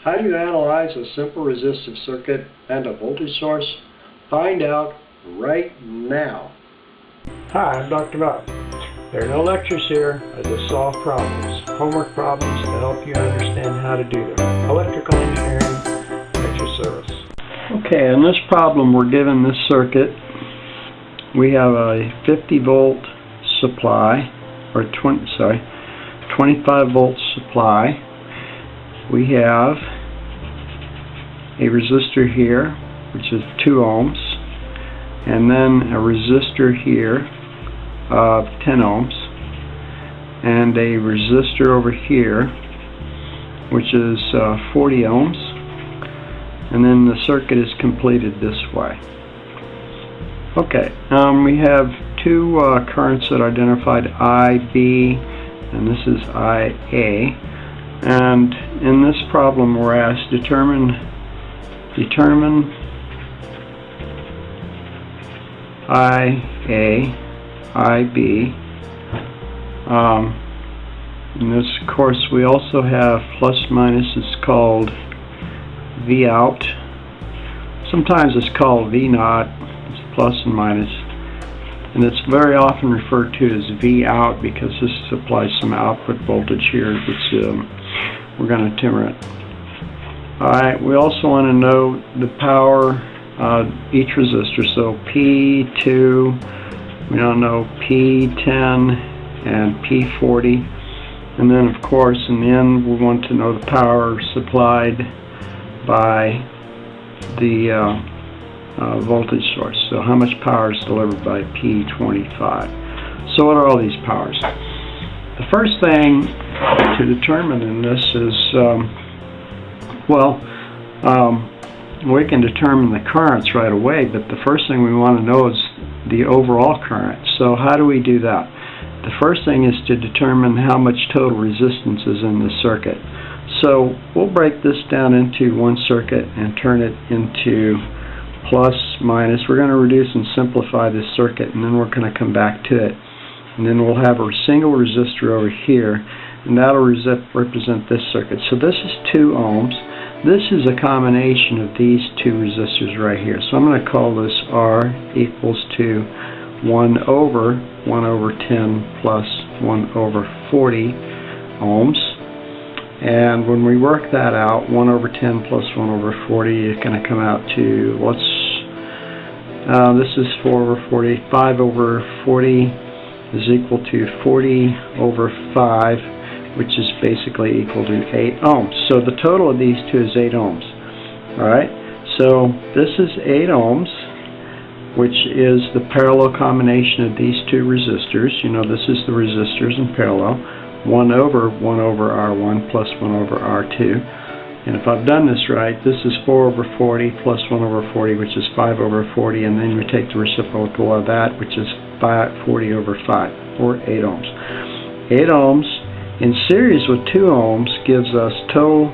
How do you analyze a simple resistive circuit and a voltage source? Find out right now. Hi, I'm Dr. Bob. There are no lectures here. I just solve problems. Homework problems to help you understand how to do them. Electrical engineering at your service. Okay, in this problem we're given this circuit. We have a 50 volt supply, or 25 volt supply. We have a resistor here, which is 2 ohms, and then a resistor here of 10 ohms, and a resistor over here, which is 40 ohms, and then the circuit is completed this way. Okay, we have two currents that are identified, IB, and this is IA. And in this problem we're asked determine IA, IB. In this course we also have plus minus. It's called V out. Sometimes it's called V naught. It's plus and minus. And it's very often referred to as V out because this supplies some output voltage here, which we're going to determine. Alright, we also want to know the power of each resistor. So P2, we don't know P10 and P40. And then of course in the end we want to know the power supplied by the voltage source. So how much power is delivered by P25. So what are all these powers? The first thing to determine in this is, we can determine the currents right away, but the first thing we want to know is the overall current. So how do we do that? The first thing is to determine how much total resistance is in the circuit. So we'll break this down into one circuit and turn it into plus, minus. We're going to reduce and simplify this circuit, and then we're going to come back to it. And then we'll have a single resistor over here, and that'll represent this circuit. So this is 2 ohms. This is a combination of these two resistors right here. So I'm going to call this R equals to 1 over 10 plus 1 over 40 ohms. And when we work that out, 1 over 10 plus 1 over 40 is going to come out to, this is 4 over 40. 5 over 40 is equal to 40 over 5, which is basically equal to 8 ohms. So the total of these two is 8 ohms. Alright, so this is 8 ohms, which is the parallel combination of these two resistors. You know, this is the resistors in parallel. 1 over R1 plus 1 over R2. And if I've done this right, this is 4 over 40 plus 1 over 40, which is 5 over 40, and then we take the reciprocal of that, which is 40 over 5, or 8 ohms. 8 ohms in series with 2 ohms gives us total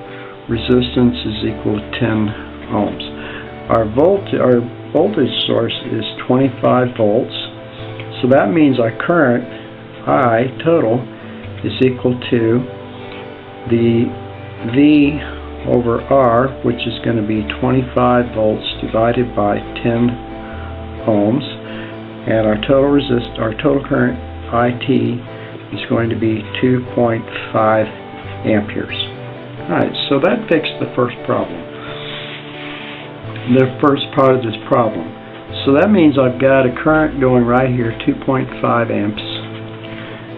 resistance is equal to 10 ohms. Our voltage source is 25 volts, so that means our current, I, total, is equal to the V over R, which is going to be 25 volts divided by 10 ohms, and our total current IT is going to be 2.5 amperes. Alright, so that fixed the first problem, the first part of this problem. So that means I've got a current going right here, 2.5 amps,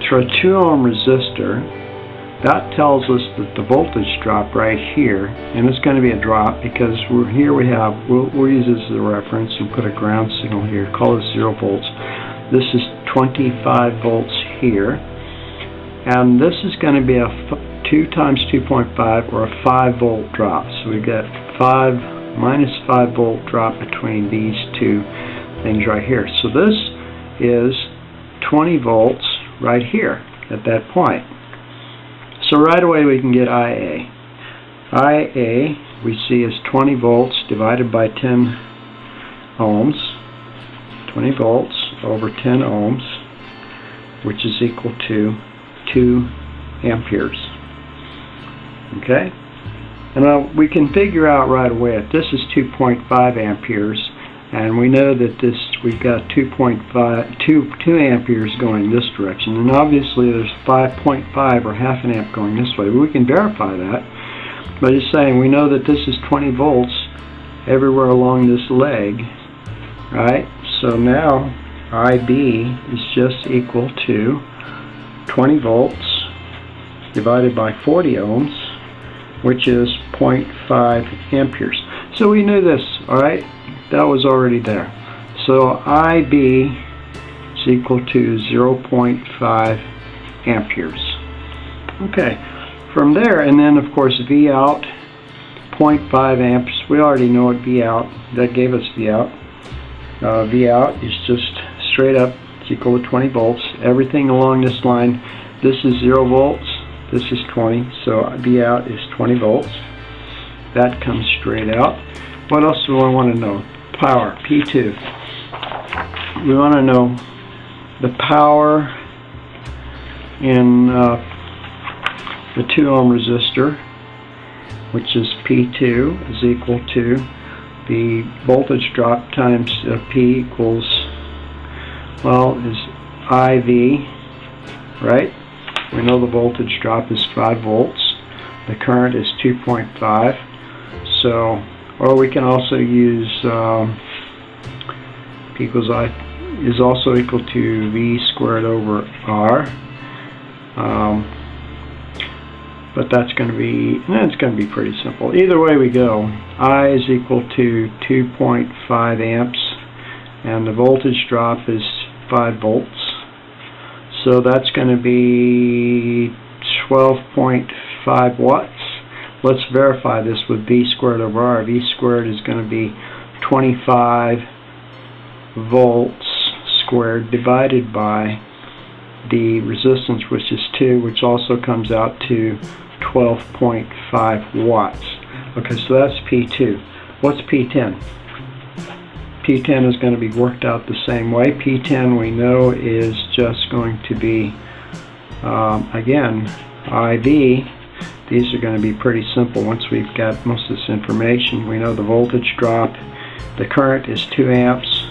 through a 2 ohm resistor. That tells us that the voltage drop right here, and it's going to be a drop because we'll use this as a reference and put a ground signal here, call this 0 volts. This is 25 volts here, and this is going to be a 2 times 2.5, or a 5 volt drop. So we get minus 5 volt drop between these two things right here. So this is 20 volts right here at that point. So right away we can get IA. IA we see is 20 volts divided by 10 ohms. 20 volts over 10 ohms, which is equal to 2 amperes. Okay? And we can figure out right away if this is 2.5 amperes, and we know that we've got 2 amperes going this direction, and obviously there's 5.5 or half an amp going this way. We can verify that by just saying we know that this is 20 volts everywhere along this leg, right? So now IB is just equal to 20 volts divided by 40 ohms, which is 0.5 amperes. So we knew this, alright? That was already there. So IB is equal to 0.5 amperes. Okay, from there, and then of course V out, 0.5 amps. We already know what V out, that gave us V out. V out is just straight up, it's equal to 20 volts. Everything along this line, this is 0 volts, this is 20, so V out is 20 volts. That comes straight out. What else do I want to know? Power, P2. We want to know the power in the 2 ohm resistor, which is P2, is equal to the voltage drop times P equals, well, is IV, right? We know the voltage drop is 5 volts. The current is 2.5. So, or we can also use P equals I is also equal to V squared over R. But that's going to be, it's going to be pretty simple. Either way we go, I is equal to 2.5 amps, and the voltage drop is 5 volts. So that's going to be 12.5 watts. Let's verify this with V squared over R. V squared is going to be 25 volts squared divided by the resistance, which is 2, which also comes out to 12.5 watts. Okay, so that's P2. What's P10? P10 is going to be worked out the same way. P10 we know is just going to be, again, IV. These are going to be pretty simple once we've got most of this information. We know the voltage drop, the current is 2 amps,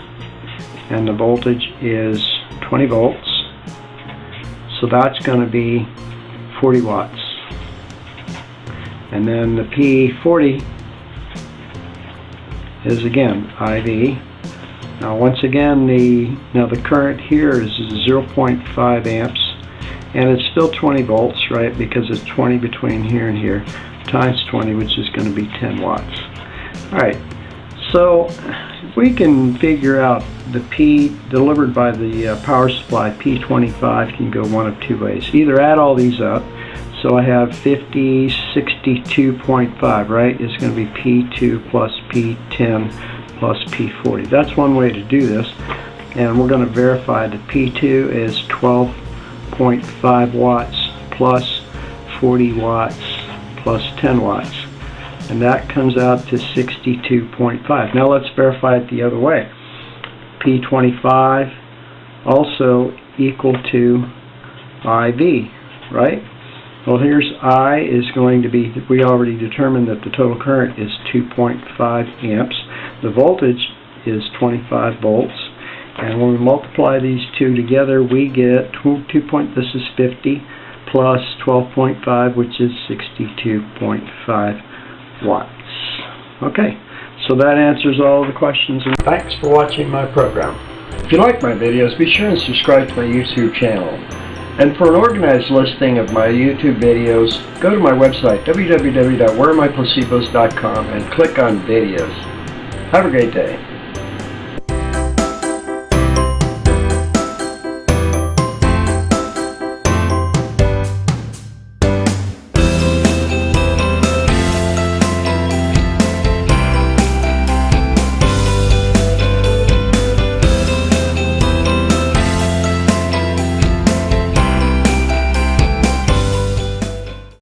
and the voltage is 20 volts. So that's going to be 40 watts. And then the P40 is again IV. Now once again the current here is 0.5 amps, and it's still 20 volts, right? Because it's 20 between here and here times 20, which is going to be 10 watts. All right. So we can figure out the P delivered by the power supply, P25, can go one of 2 ways. Either add all these up, so I have 62.5, right? It's going to be P2 plus P10 plus P40. That's one way to do this, and we're going to verify that P2 is 12.5 watts plus 40 watts plus 10 watts. And that comes out to 62.5. Now let's verify it the other way. P25 also equal to IV, right? Well, here's I is going to be, we already determined that the total current is 2.5 amps. The voltage is 25 volts. And when we multiply these two together, we get this is 50 plus 12.5, which is 62.5 watts. Okay, so that answers all the questions. Thanks for watching my program. If you like my videos, be sure and subscribe to my YouTube channel. And for an organized listing of my YouTube videos, go to my website, www.wherearemyplacebos.com, and click on videos. Have a great day.